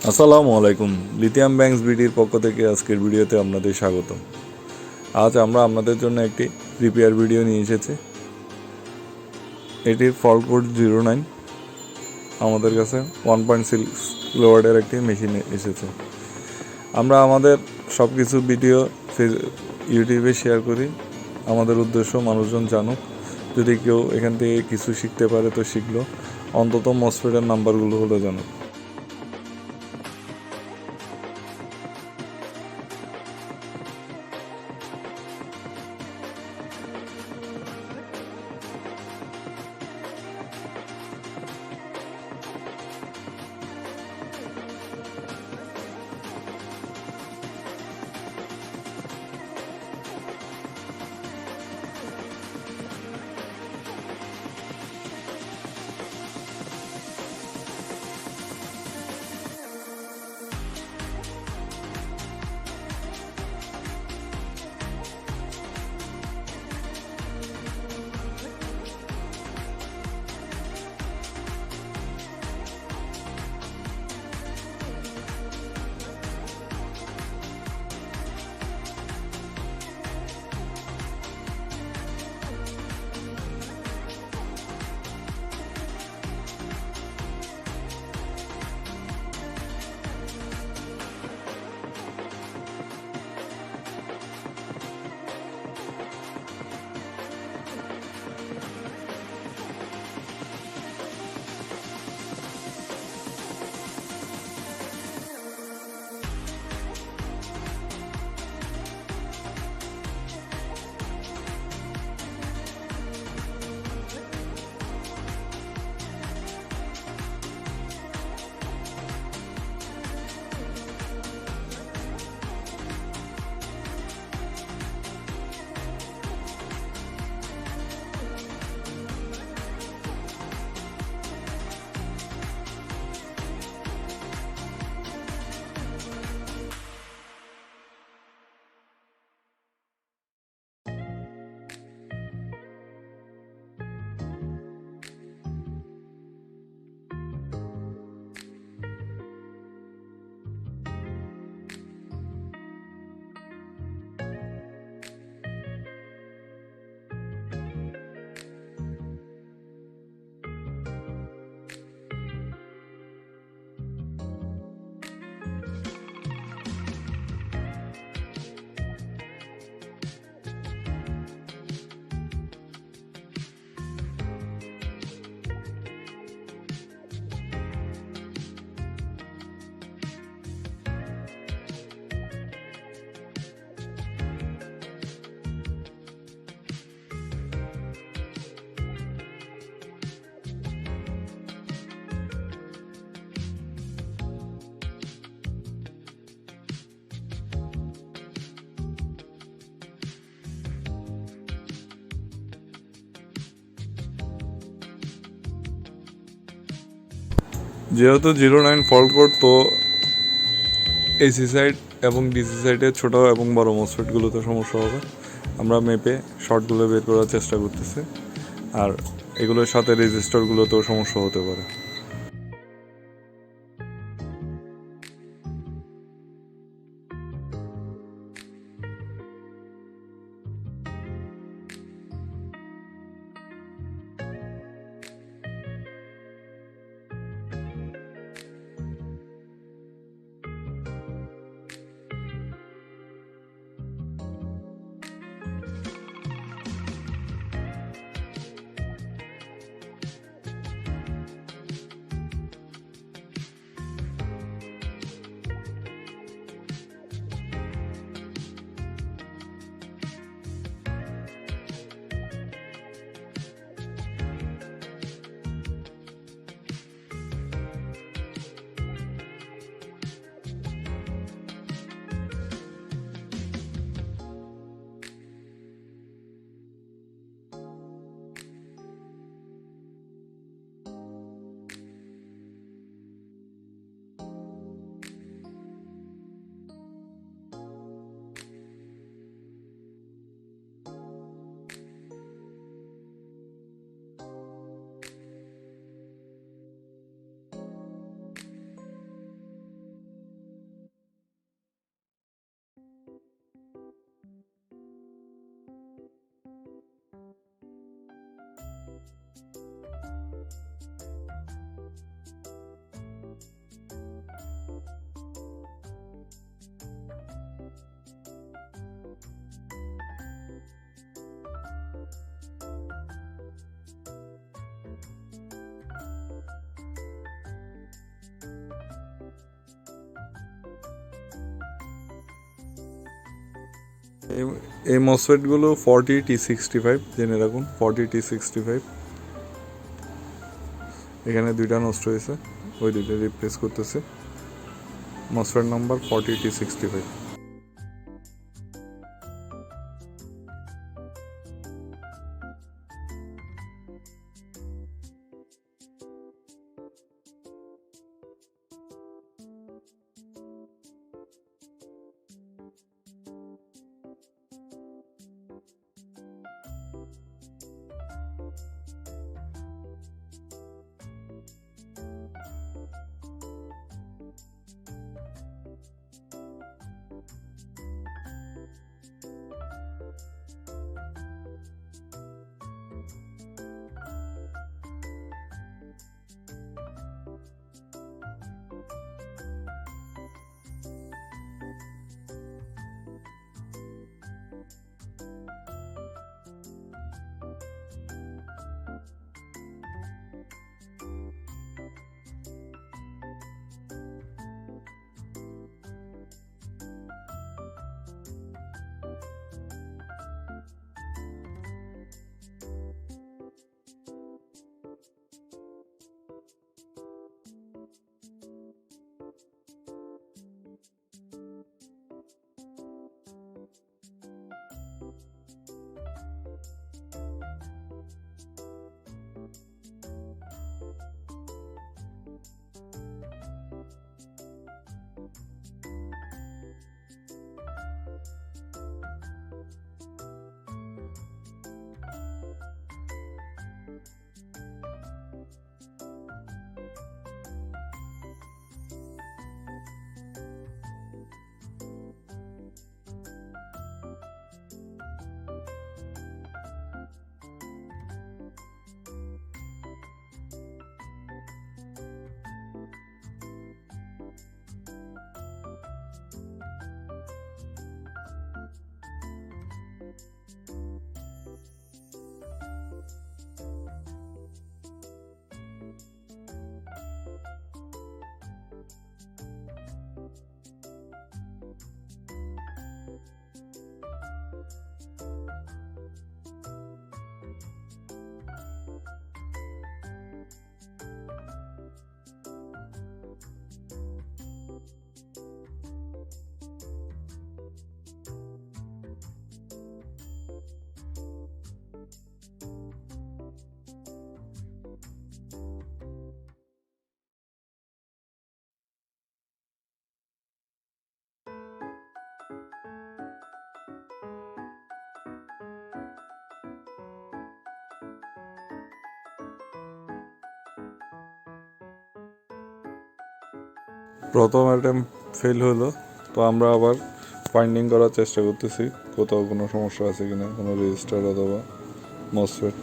আসসালামু আলাইকুম। Lithium banks বিডির পক্ষ থেকে আজকের ভিডিওতে আপনাদের স্বাগতম। আজ আমরা আপনাদের জন্য একটি রিপেয়ার ভিডিও নিয়ে এসেছি। এটির ফল্ট কোড 09। আমাদের কাছে 1.6 কিলোওয়াটের একটি মেশিন এসেছে। আমরা আমাদের সব কিছু ভিডিও ইউটিউবে শেয়ার করি। আমাদের উদ্দেশ্য মানুষজন জানুক, যদি কেউ এখান থেকে কিছু শিখতে পারে তো শিখলো, অন্তত মসফেটের নাম্বারগুলো হলে জানুক। যেহেতু 09 ফল্ট কোড, তো এসি সাইড এবং ডিসি সাইডের ছোটো এবং বড় মসফেটগুলোতে সমস্যা হবে। আমরা মেপে শর্টগুলো বের করার চেষ্টা করতেছি, আর এগুলোর সাথে রেজিস্টারগুলোতেও সমস্যা হতে পারে। এই মসফেটগুলো 40T65 জেনে রাখুন, 40T65। এখানে দুইটা নষ্ট হয়েছে, ওই দুইটা রিপ্লেস করতেছে। MOSFET number 40T65। প্রথম অ্যাটেম্প ফেল হলো, তো আমরা আবার ফাইন্ডিং করার চেষ্টা করতেছি কোথাও কোনো সমস্যা আছে কিনা, কোনো রেজিস্টার অথবা মসফেট।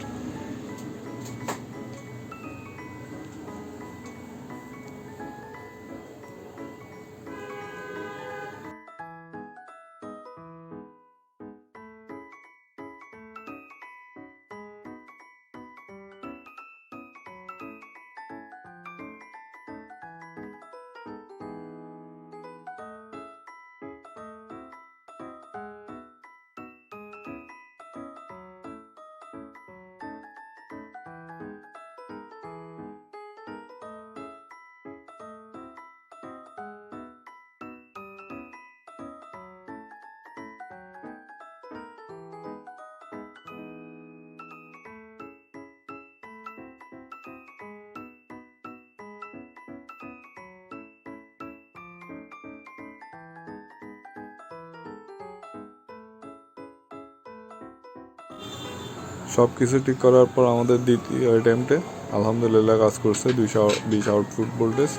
সব কিছু ঠিক করার পর আমাদের দ্বিতীয় অ্যাটেম্পটে আলহামদুলিল্লাহ কাজ করছে। 220 আউটপুট ভোল্টেজ।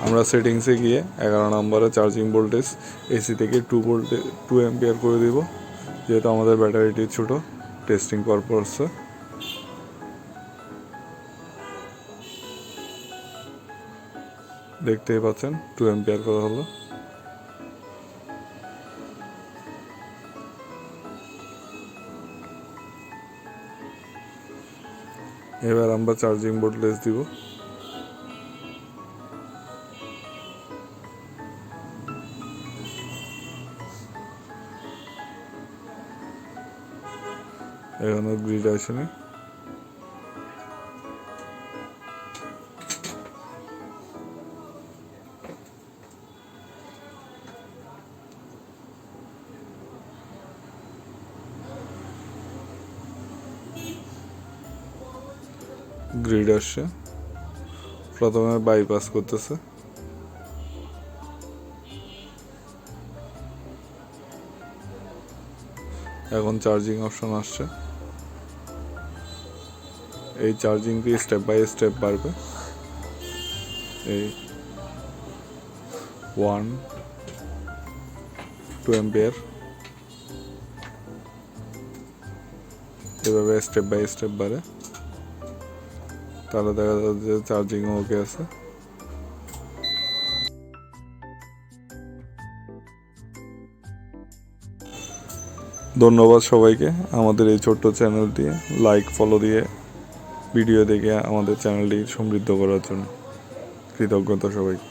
আমরা সেটিংসে গিয়ে 11 নম্বরে চার্জিং ভোল্টেজ এসি থেকে 2 অ্যাম্পিয়ার করে দিব, যেহেতু আমাদের ব্যাটারিটি ছোট, টেস্টিং পারপাসে। দেখতেই পাচ্ছেন 2 অ্যাম্পিয়ার করা হলো। এবার আমরা চার্জিং ভোল্টেজ দিব। এখনো গ্রিড আসেনি। গ্রিড আসছে, প্রথমে বাইপাস করতেছে, এখন চার্জিং অপশন আসছে। এই চার্জিংটি স্টেপ বাই স্টেপ বাড়বে। এই 1-2 অ্যাম্পিয়ার, এভাবে স্টেপ বাই স্টেপ বাড়ে। তাহলে দেখা যাচ্ছে যে চার্জিংও ওকে আছে। ধন্যবাদ সবাইকে আমাদের এই ছোট্ট চ্যানেলটি লাইক ফলো দিয়ে ভিডিও দেখে আমাদের চ্যানেলটি সমৃদ্ধ করার জন্য। কৃতজ্ঞতা সবাইকে।